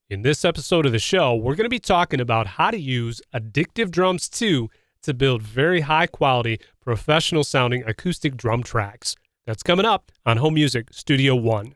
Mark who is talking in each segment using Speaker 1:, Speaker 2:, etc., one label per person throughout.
Speaker 1: In this episode of the show, we're going to be talking about how to use Addictive Drums 2 to build very high quality, professional sounding acoustic drum tracks. That's coming up on Home Music Studio One.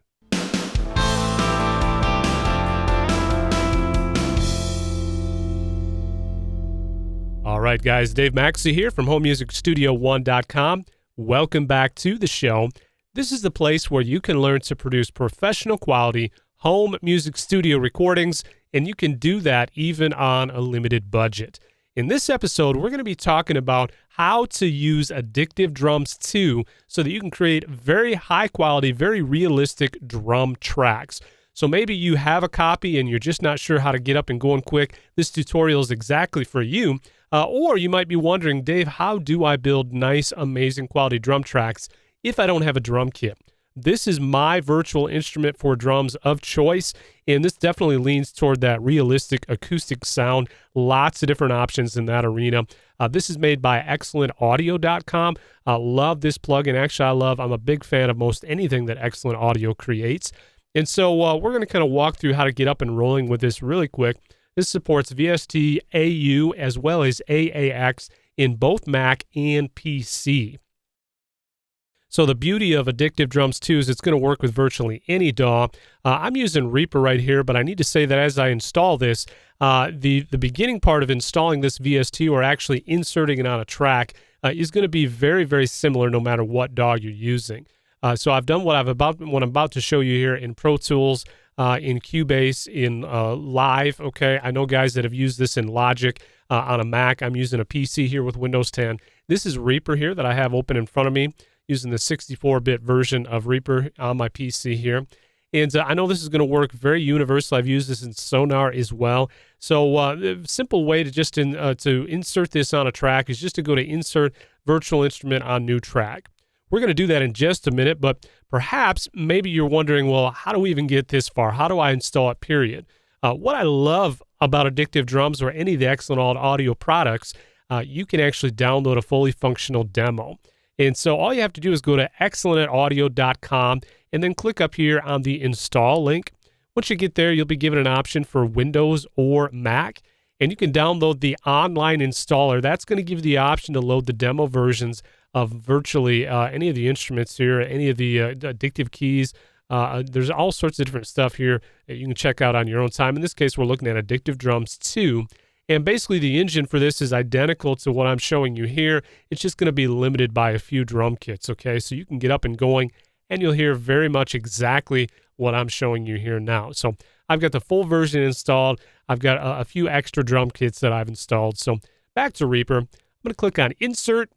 Speaker 1: All right, guys, Dave Maxey here from HomeMusicStudio1.com. Welcome back to the show. This is the place where you can learn to produce professional quality home music studio recordings, and you can do that even on a limited budget. In this episode, we're going to be talking about how to use Addictive Drums 2 so that you can create very high quality, very realistic drum tracks. So maybe you have a copy and you're just not sure how to get up and going quick. This tutorial is exactly for you. Or you might be wondering, Dave, how do I build nice, amazing quality drum tracks if I don't have a drum kit? This is my virtual instrument for drums of choice, and this definitely leans toward that realistic acoustic sound. Lots of different options in that arena. This is made by ExcellentAudio.com. Love this plugin. Actually, I'm a big fan of most anything that Excellent Audio creates. And so we're going to kind of walk through how to get up and rolling with this really quick. This supports VST AU as well as AAX in both Mac and PC. So the beauty of Addictive Drums 2 is it's going to work with virtually any DAW. I'm using Reaper right here, but I need to say that as I install this, the beginning part of installing this VST or actually inserting it on a track is going to be very, very similar no matter what DAW you're using. So I've done what I'm about to show you here in Pro Tools, in Cubase, in Live. Okay, I know guys that have used this in Logic on a Mac. I'm using a PC here with Windows 10. This is Reaper here that I have open in front of me, using the 64-bit version of Reaper on my PC here. And I know this is going to work very universal. I've used this in Sonar as well. So a simple way to just to insert this on a track is just to go to Insert Virtual Instrument on New Track. We're going to do that in just a minute, but perhaps maybe you're wondering, well, how do we even get this far? How do I install it, period? What I love about Addictive Drums or any of the Excellent Audio products, you can actually download a fully functional demo. And so all you have to do is go to ExcellentAudio.com and then click up here on the install link. Once you get there, you'll be given an option for Windows or Mac, and you can download the online installer. That's going to give you the option to load the demo versions of virtually any of the instruments here, any of the addictive keys. There's all sorts of different stuff here that you can check out on your own time. In this case, we're looking at Addictive Drums 2. And basically the engine for this is identical to what I'm showing you here. It's just going to be limited by a few drum kits, okay? So you can get up and going, and you'll hear very much exactly what I'm showing you here now. So I've got the full version installed. I've got a few extra drum kits that I've installed. So back to Reaper. I'm going to click on Insert.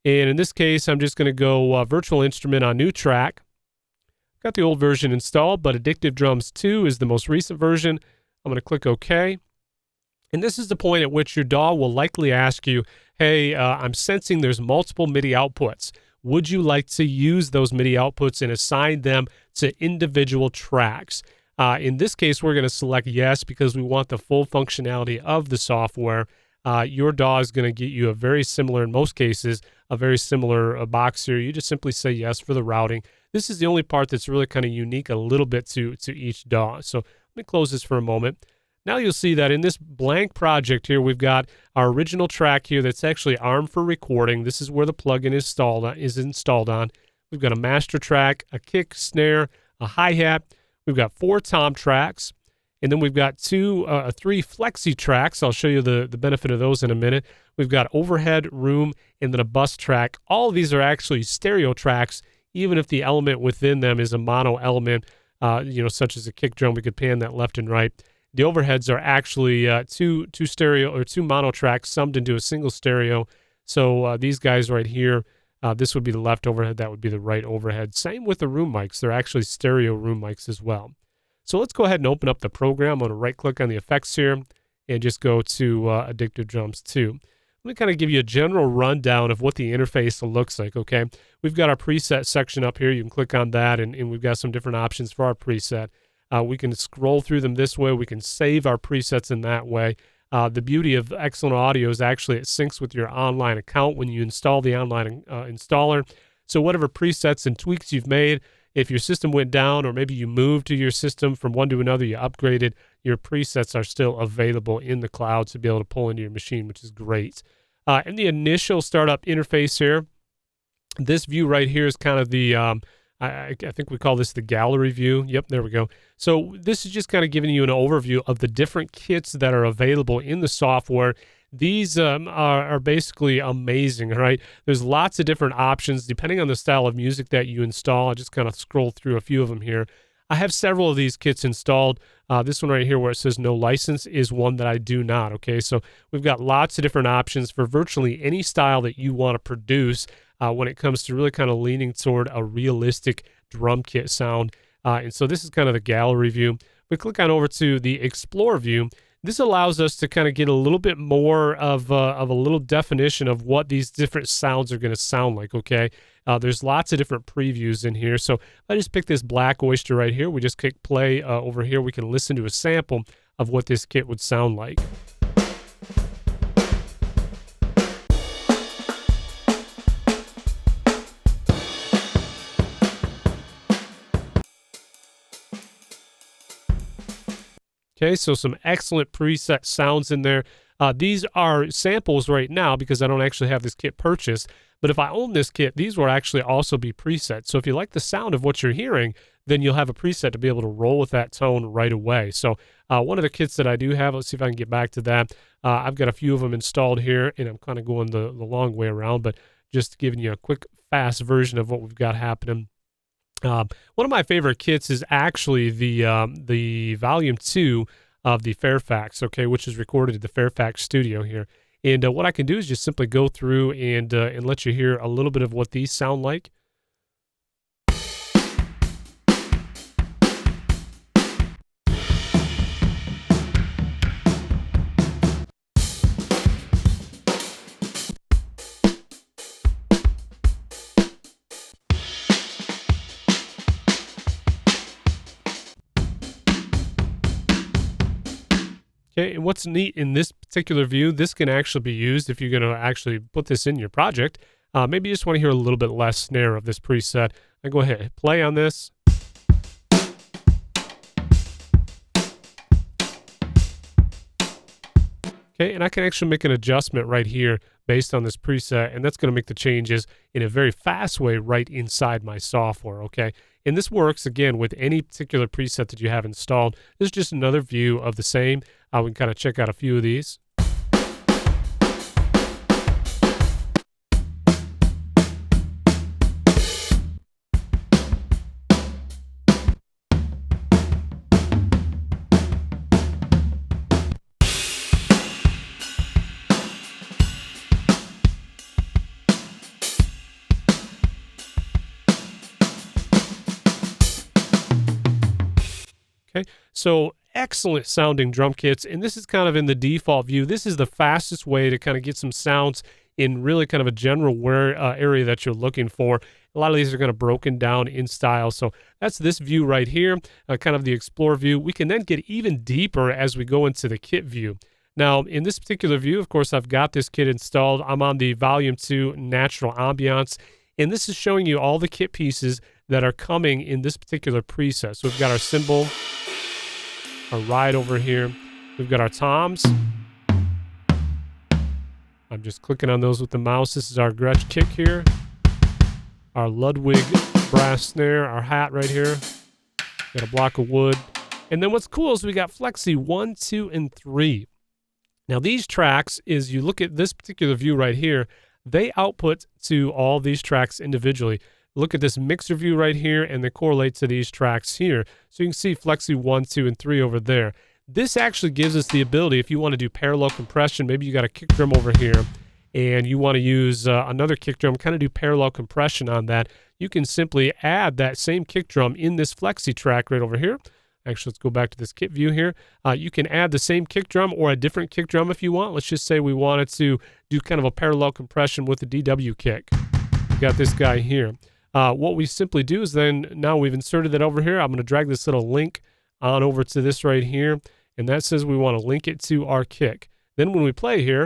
Speaker 1: And in this case, I'm just going to go Virtual Instrument on New Track. Got the old version installed, but Addictive Drums 2 is the most recent version. I'm going to click OK. And this is the point at which your DAW will likely ask you, hey, I'm sensing there's multiple MIDI outputs. Would you like to use those MIDI outputs and assign them to individual tracks? In this case, we're going to select yes because we want the full functionality of the software. Your DAW is going to get you a very similar, in most cases, a very similar box here. You just simply say yes for the routing. This is the only part that's really kind of unique a little bit to each DAW. So let me close this for a moment. Now you'll see that in this blank project here, we've got our original track here that's actually armed for recording. This is where the plugin is installed on. We've got a master track, a kick, snare, a hi-hat. We've got 4 tom tracks. And then we've got 3 flexi tracks. I'll show you the benefit of those in a minute. We've got overhead, room, and then a bus track. All of these are actually stereo tracks, even if the element within them is a mono element, such as a kick drum. We could pan that left and right. The overheads are actually two stereo or 2 mono tracks summed into a single stereo. So these guys right here, this would be the left overhead. That would be the right overhead. Same with the room mics. They're actually stereo room mics as well. So let's go ahead and open up the program. I'm going to right-click on the effects here and just go to Addictive Drums 2. Let me kind of give you a general rundown of what the interface looks like, okay? We've got our preset section up here. You can click on that, and we've got some different options for our preset. We can scroll through them this way. We can save our presets in that way. The beauty of Excellent Audio is actually it syncs with your online account when you install the online installer. So whatever presets and tweaks you've made, if your system went down or maybe you moved to your system from one to another, you upgraded, your presets are still available in the cloud to be able to pull into your machine, which is great. In the initial startup interface here, this view right here is kind of the, I think we call this the gallery view. Yep, there we go. So this is just kind of giving you an overview of the different kits that are available in the software. These are basically amazing, right? There's lots of different options depending on the style of music that you install. I just kind of scroll through a few of them here. I have several of these kits installed. This one right here where it says no license is one that I do not, okay? So we've got lots of different options for virtually any style that you want to produce when it comes to really kind of leaning toward a realistic drum kit sound. And so this is kind of the gallery view. We click on over to the Explore view. This allows us to kind of get a little bit more of a little definition of what these different sounds are going to sound like, okay? There's lots of different previews in here. So I just picked this Black Oyster right here. We just click play over here. We can listen to a sample of what this kit would sound like. Okay, so some excellent preset sounds in there. These are samples right now because I don't actually have this kit purchased. But if I own this kit, these will actually also be presets. So if you like the sound of what you're hearing, then you'll have a preset to be able to roll with that tone right away. So one of the kits that I do have, let's see if I can get back to that. I've got a few of them installed here, and I'm kind of going the long way around, but just giving you a quick, fast version of what we've got happening. One of my favorite kits is actually the Volume 2 of the Fairfax, okay, which is recorded at the Fairfax studio here. And what I can do is just simply go through and let you hear a little bit of what these sound like. Okay, and what's neat in this particular view, this can actually be used if you're going to actually put this in your project. Maybe you just want to hear a little bit less snare of this preset. I go ahead, play on this. Okay, and I can actually make an adjustment right here based on this preset, and that's going to make the changes in a very fast way right inside my software, okay? And this works, again, with any particular preset that you have installed. This is just another view of the same. We can kind of check out a few of these. Okay, so excellent sounding drum kits, and this is kind of in the default view. This is the fastest way to kind of get some sounds in really kind of a general area that you're looking for. A lot of these are kind of broken down in style. So that's this view right here, kind of the Explore view. We can then get even deeper as we go into the kit view. Now, in this particular view, of course, I've got this kit installed. I'm on the Volume 2 Natural Ambiance, and this is showing you all the kit pieces that are coming in this particular preset. So we've got our cymbal, our ride over here. We've got our toms. I'm just clicking on those with the mouse. This is our Gretsch kick here. Our Ludwig brass snare, our hat right here. Got a block of wood. And then what's cool is we got Flexi 1, 2, and 3. Now these tracks, is you look at this particular view right here, they output to all these tracks individually. Look at this mixer view right here, and they correlate to these tracks here. So you can see Flexi 1, 2, and 3 over there. This actually gives us the ability, if you want to do parallel compression, maybe you got a kick drum over here, and you want to use another kick drum, kind of do parallel compression on that, you can simply add that same kick drum in this Flexi track right over here. Actually, let's go back to this kit view here. You can add the same kick drum or a different kick drum if you want. Let's just say we wanted to do kind of a parallel compression with the DW kick. We got this guy here. What we simply do is then, now we've inserted that over here, I'm going to drag this little link on over to this right here, and that says we want to link it to our kick. Then when we play here,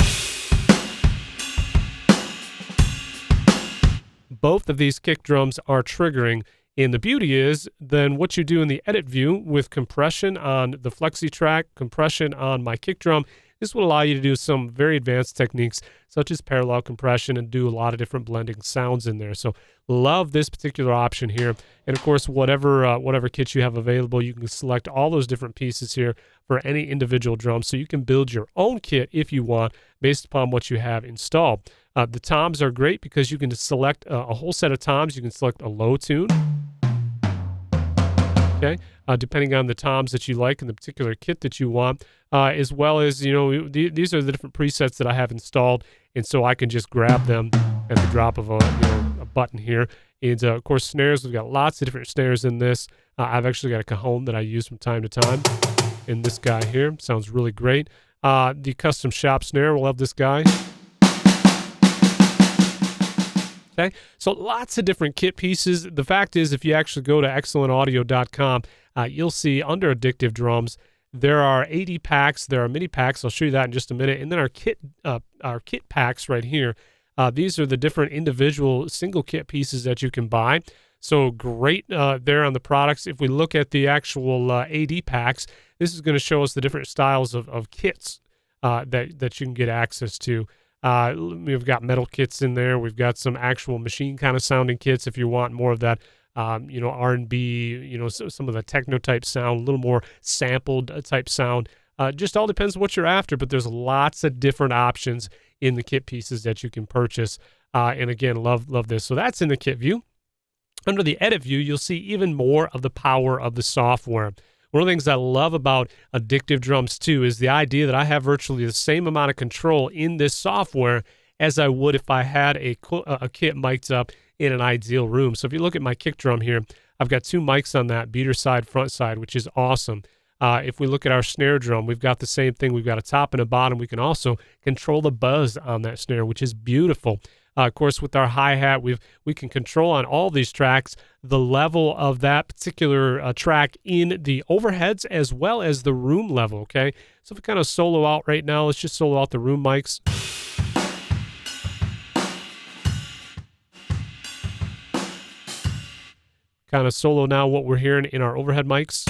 Speaker 1: both of these kick drums are triggering And the beauty is then what you do in the edit view with compression on the flexi track, compression on my kick drum, this will allow you to do some very advanced techniques such as parallel compression and do a lot of different blending sounds in there. So love this particular option here. And of course, whatever kit you have available, you can select all those different pieces here for any individual drum. So you can build your own kit if you want based upon what you have installed. The toms are great because you can select a whole set of toms. You can select a low tune, okay, depending on the toms that you like and the particular kit that you want, as well as, these are the different presets that I have installed, and so I can just grab them at the drop of a button here. And, of course, snares, we've got lots of different snares in this. I've actually got a cajon that I use from time to time in this guy here. Sounds really great. The custom shop snare, we'll love this guy. Okay, so lots of different kit pieces. The fact is, if you actually go to excellentaudio.com, you'll see under Addictive Drums, there are 80 packs. There are mini packs. I'll show you that in just a minute. And then our kit packs right here. These are the different individual single kit pieces that you can buy. So great there on the products. If we look at the actual AD packs, this is going to show us the different styles of kits that you can get access to. We've got metal kits in there. We've got some actual machine kind of sounding kits if you want more of that, R&B, some of the techno type sound, a little more sampled type sound. Just all depends on what you're after, but there's lots of different options in the kit pieces that you can purchase. And again, love this. So that's in the kit view. Under the edit view, you'll see even more of the power of the software. One of the things I love about Addictive Drums too is the idea that I have virtually the same amount of control in this software as I would if I had a kit mic'd up in an ideal room. So if you look at my kick drum here, I've got two mics on that, beater side, front side, which is awesome. If we look at our snare drum, we've got the same thing. We've got a top and a bottom. We can also control the buzz on that snare, which is beautiful. Of course, with our hi-hat, we can control on all these tracks the level of that particular track in the overheads as well as the room level, okay? So if we kind of solo out right now, let's just solo out the room mics. Kind of solo now what we're hearing in our overhead mics.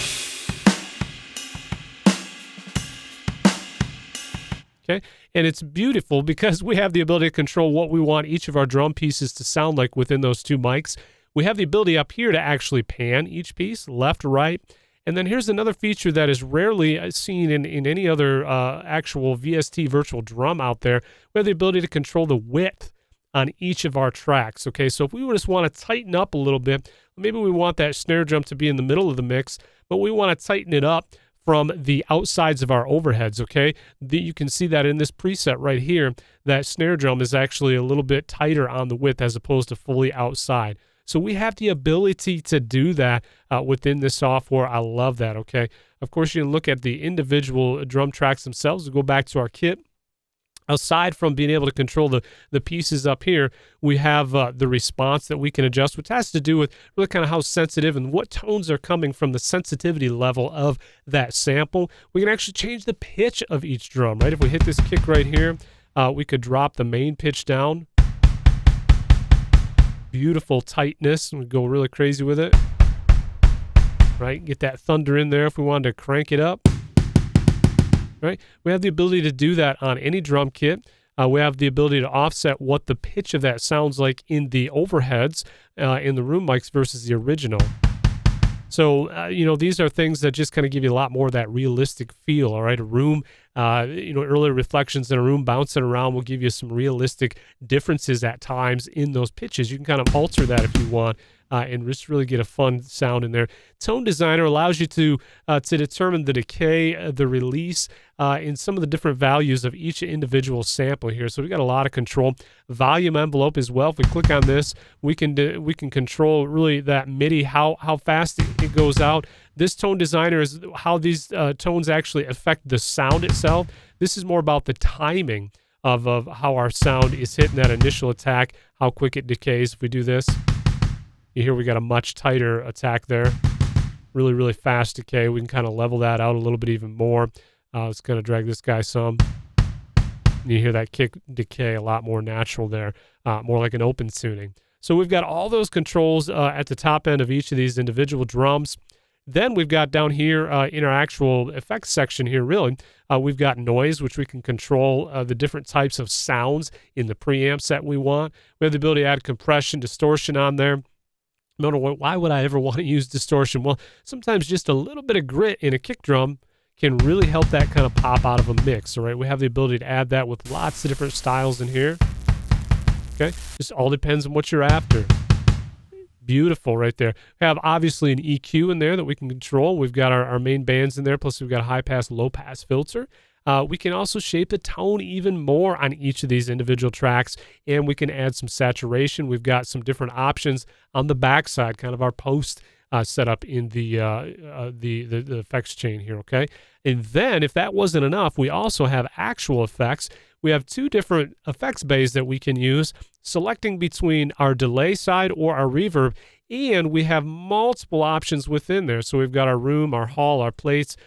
Speaker 1: Okay, and it's beautiful because we have the ability to control what we want each of our drum pieces to sound like within those two mics. We have the ability up here to actually pan each piece, left, right. And then here's another feature that is rarely seen in any other actual VST virtual drum out there. We have the ability to control the width on each of our tracks. Okay, so if we just want to tighten up a little bit, maybe we want that snare drum to be in the middle of the mix, but we want to tighten it up from the outsides of our overheads, okay? You can see that in this preset right here, that snare drum is actually a little bit tighter on the width as opposed to fully outside. So we have the ability to do that within the software. I love that, okay? Of course, you can look at the individual drum tracks themselves. We'll go back to our kit. Aside from being able to control the pieces up here, we have the response that we can adjust, which has to do with really kind of how sensitive and what tones are coming from the sensitivity level of that sample. We can actually change the pitch of each drum, right? If we hit this kick right here, we could drop the main pitch down. Beautiful tightness, and we go really crazy with it, right? Get that thunder in there if we wanted to crank it up. Right? We have the ability to do that on any drum kit. We have the ability to offset what the pitch of that sounds like in the overheads, in the room mics versus the original. So, these are things that just kind of give you a lot more of that realistic feel, all right? A room, earlier reflections in a room bouncing around will give you some realistic differences at times in those pitches. You can kind of alter that if you want. And just really get a fun sound in there. Tone Designer allows you to determine the decay, the release, in some of the different values of each individual sample here. So we got a lot of control. Volume envelope as well. If we click on this, we can control really that MIDI, how fast it goes out. This Tone Designer is how these tones actually affect the sound itself. This is more about the timing of how our sound is hitting that initial attack, how quick it decays. If we do this, you hear we got a much tighter attack there. Really, really fast decay. We can kind of level that out a little bit even more. Let's kind of drag this guy some. And you hear that kick decay a lot more natural there, more like an open tuning. So we've got all those controls at the top end of each of these individual drums. Then we've got down here in our actual effects section here, really, we've got noise, which we can control the different types of sounds in the preamps that we want. We have the ability to add compression, distortion on there. Why would I ever want to use distortion? Well, sometimes just a little bit of grit in a kick drum can really help that kind of pop out of a mix, all right? We have the ability to add that with lots of different styles in here, okay? Just all depends on what you're after. Beautiful right there. We have obviously an EQ in there that we can control. We've got our main bands in there, plus we've got a high-pass, low-pass filter. We can also shape the tone even more on each of these individual tracks, and we can add some saturation. We've got some different options on the backside, kind of our post setup in the effects chain here, okay? And then if that wasn't enough, we also have actual effects. We have two different effects bays that we can use, selecting between our delay side or our reverb, and we have multiple options within there. So we've got our room, our hall, our plates,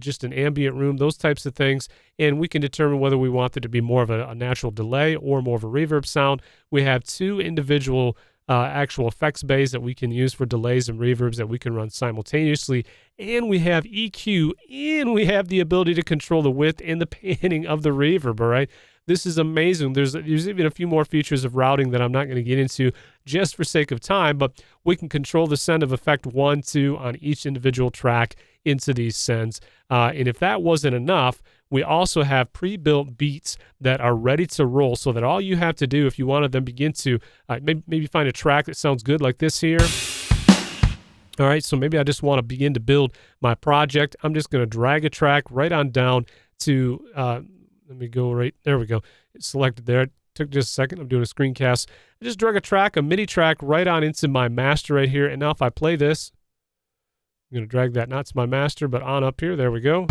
Speaker 1: just an ambient room, those types of things, and we can determine whether we want it to be more of a natural delay or more of a reverb sound. We have two individual actual effects bays that we can use for delays and reverbs that we can run simultaneously, and we have EQ, and we have the ability to control the width and the panning of the reverb, all right? This is amazing. There's even a few more features of routing that I'm not going to get into just for sake of time, but we can control the send of effect 1, 2 on each individual track into these sends. And if that wasn't enough, we also have pre-built beats that are ready to roll, so that all you have to do if you want to then begin to maybe find a track that sounds good like this here. All right, so maybe I just want to begin to build my project. I'm just going to drag a track right on down to, let me go right, there we go. It's selected there. It took just a second. I'm doing a screencast. I just drag a track, a MIDI track, right on into my master right here. And now if I play this, I'm going to drag that not to my master, but on up here. There we go.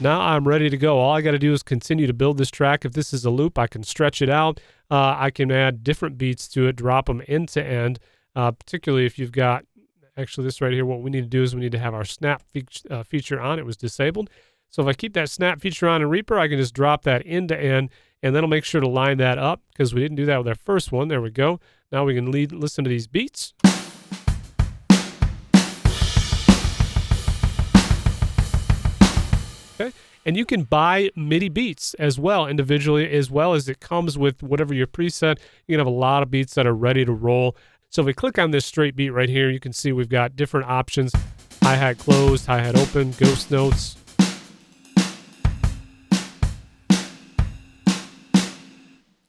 Speaker 1: Now I'm ready to go. All I got to do is continue to build this track. If this is a loop, I can stretch it out. I can add different beats to it, drop them end to end, particularly if you've got, actually this right here, what we need to do is we need to have our snap feature on. It was disabled. So if I keep that snap feature on in Reaper, I can just drop that end to end, and then I'll make sure to line that up because we didn't do that with our first one. There we go. Now we can listen to these beats. Okay. And you can buy MIDI beats as well individually, as well as it comes with whatever your preset. You can have a lot of beats that are ready to roll. So if we click on this straight beat right here, you can see we've got different options. Hi-hat closed, hi-hat open, ghost notes.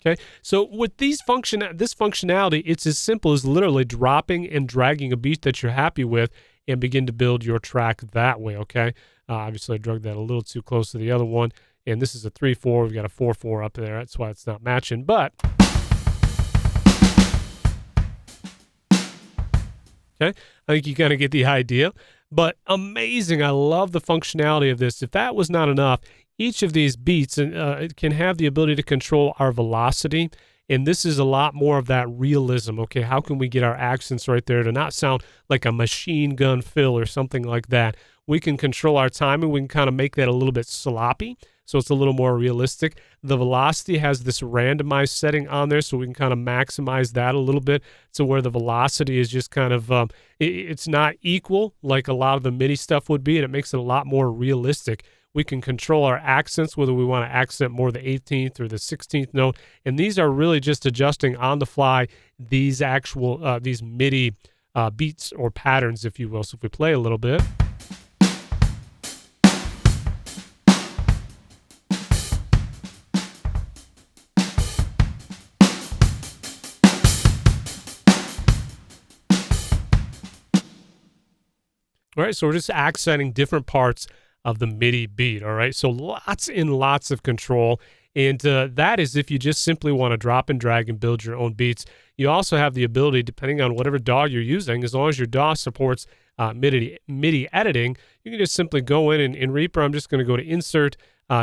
Speaker 1: Okay, so with this functionality, it's as simple as literally dropping and dragging a beat that you're happy with and begin to build your track that way, okay? Obviously, I drug that a little too close to the other one, and this is a 3-4. We've got a 4-4 up there. That's why it's not matching, but okay, I think you kind of get the idea. But amazing. I love the functionality of this. If that was not enough, each of these beats it can have the ability to control our velocity, and this is a lot more of that realism. Okay, how can we get our accents right there to not sound like a machine gun fill or something like that? We can control our timing. We can kind of make that a little bit sloppy, so it's a little more realistic. The velocity has this randomized setting on there, so we can kind of maximize that a little bit to where the velocity is just kind of, it's not equal like a lot of the MIDI stuff would be, and it makes it a lot more realistic. We can control our accents, whether we want to accent more the 18th or the 16th note, and these are really just adjusting on the fly these actual, these MIDI beats or patterns, if you will. So if we play a little bit. All right, so we're just accenting different parts of the MIDI beat, all right? So lots and lots of control, and that is if you just simply want to drop and drag and build your own beats. You also have the ability, depending on whatever DAW you're using, as long as your DAW supports MIDI editing, you can just simply go in Reaper. I'm just going to go to Insert,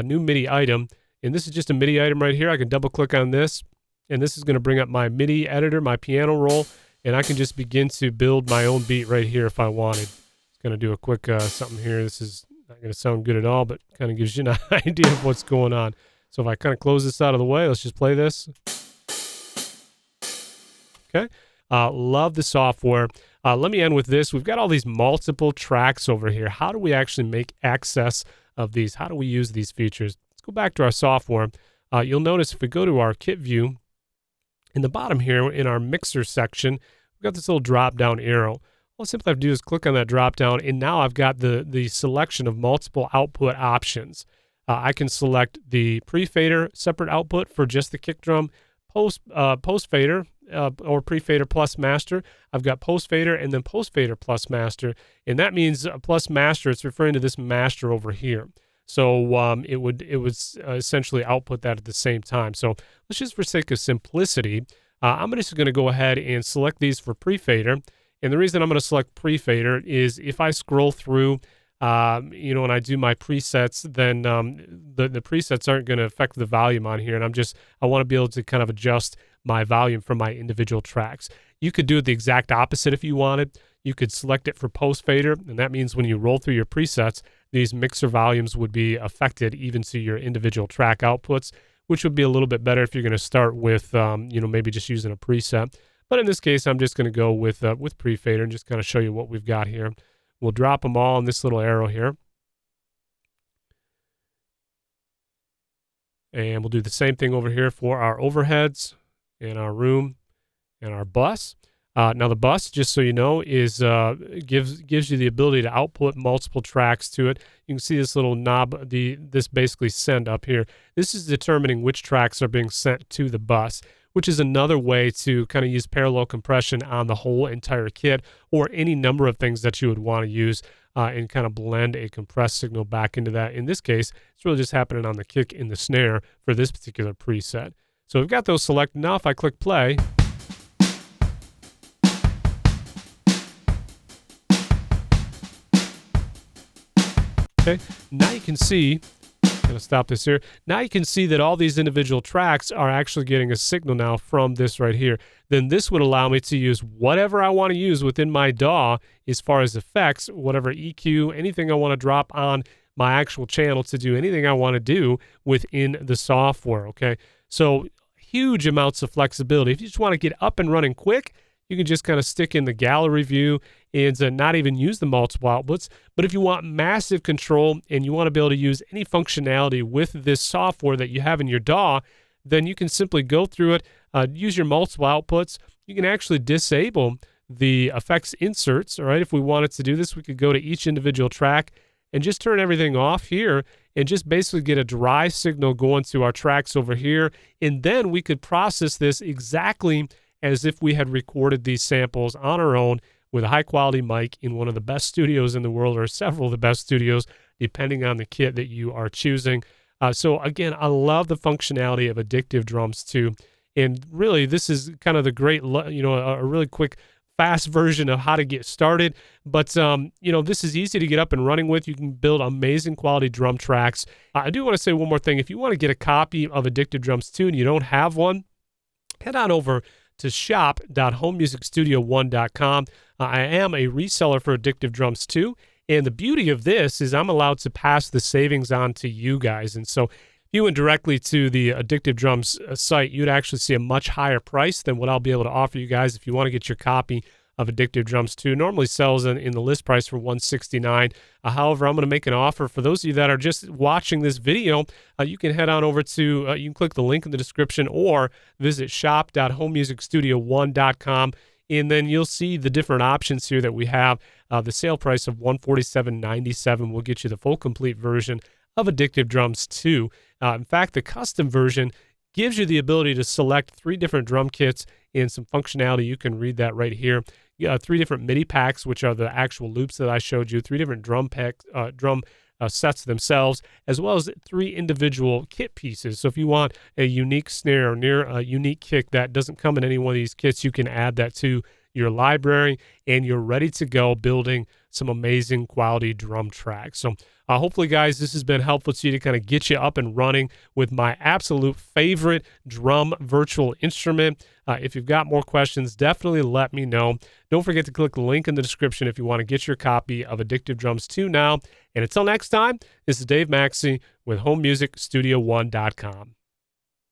Speaker 1: New MIDI Item, and this is just a MIDI item right here. I can double-click on this, and this is going to bring up my MIDI editor, my piano roll, and I can just begin to build my own beat right here if I wanted. Going to do a quick something here. This is not going to sound good at all, but kind of gives you an idea of what's going on. So if I kind of close this out of the way, let's just play this. Okay. Love the software. Let me end with this. We've got all these multiple tracks over here. How do we actually make access of these? How do we use these features? Let's go back to our software. You'll notice if we go to our kit view, in the bottom here in our mixer section, we've got this little drop down arrow. All I simply have to do is click on that drop down, and now I've got the selection of multiple output options. I can select the pre-fader separate output for just the kick drum, post-fader, or pre-fader plus master. I've got post-fader and then post-fader plus master, and that means plus master, it's referring to this master over here. So it would essentially output that at the same time. So let's just, for sake of simplicity, I'm just going to go ahead and select these for pre-fader. And the reason I'm going to select pre-fader is if I scroll through, and I do my presets, then the presets aren't going to affect the volume on here. And I want to be able to kind of adjust my volume for my individual tracks. You could do it the exact opposite if you wanted. You could select it for post fader, and that means when you roll through your presets, these mixer volumes would be affected even to your individual track outputs, which would be a little bit better if you're going to start with, maybe just using a preset. But in this case, I'm just going to go with pre-fader and just kind of show you what we've got here. We'll drop them all in this little arrow here. And we'll do the same thing over here for our overheads and our room and our bus. Now the bus, just so you know, is gives you the ability to output multiple tracks to it. You can see this little knob, this basically send up here. This is determining which tracks are being sent to the bus, which is another way to kind of use parallel compression on the whole entire kit, or any number of things that you would want to use and kind of blend a compressed signal back into that. In this case, it's really just happening on the kick and the snare for this particular preset. So we've got those selected. Now if I click play, okay, now you can see, I'm going to stop this here. Now you can see that all these individual tracks are actually getting a signal now from this right here. Then this would allow me to use whatever I want to use within my DAW as far as effects, whatever EQ, anything I want to drop on my actual channel to do anything I want to do within the software, okay? So huge amounts of flexibility. If you just want to get up and running quick, you can just kind of stick in the gallery view and not even use the multiple outputs. But if you want massive control and you want to be able to use any functionality with this software that you have in your DAW, then you can simply go through it, use your multiple outputs. You can actually disable the effects inserts, all right? If we wanted to do this, we could go to each individual track and just turn everything off here and just basically get a dry signal going to our tracks over here. And then we could process this exactly as if we had recorded these samples on our own with a high-quality mic in one of the best studios in the world, or several of the best studios, depending on the kit that you are choosing. So again, I love the functionality of Addictive Drums too. And really, this is kind of the great, a really quick, fast version of how to get started. But, this is easy to get up and running with. You can build amazing quality drum tracks. I do want to say one more thing. If you want to get a copy of Addictive Drums 2 and you don't have one, head on over to shop.homemusicstudio1.com. I am a reseller for Addictive Drums 2, and the beauty of this is I'm allowed to pass the savings on to you guys. And so if you went directly to the Addictive Drums site, you'd actually see a much higher price than what I'll be able to offer you guys if you want to get your copy of Addictive Drums 2. Normally sells in the list price for $169. However, I'm going to make an offer for those of you that are just watching this video. You can head on over to, you can click the link in the description or visit shop.homemusicstudio1.com, and then you'll see the different options here that we have. The sale price of $147.97 will get you the full complete version of Addictive Drums 2. In fact, the custom version gives you the ability to select 3 different drum kits and some functionality. You can read that right here. 3 different MIDI packs, which are the actual loops that I showed you, 3 different drum sets themselves, as well as 3 individual kit pieces. So if you want a unique snare or near a unique kick that doesn't come in any one of these kits, you can add that to your library, and you're ready to go building some amazing quality drum tracks. So hopefully, guys, this has been helpful to you to kind of get you up and running with my absolute favorite drum virtual instrument. If you've got more questions, definitely let me know. Don't forget to click the link in the description if you want to get your copy of Addictive Drums 2 now. And until next time, this is Dave Maxey with HomeMusicStudio1.com.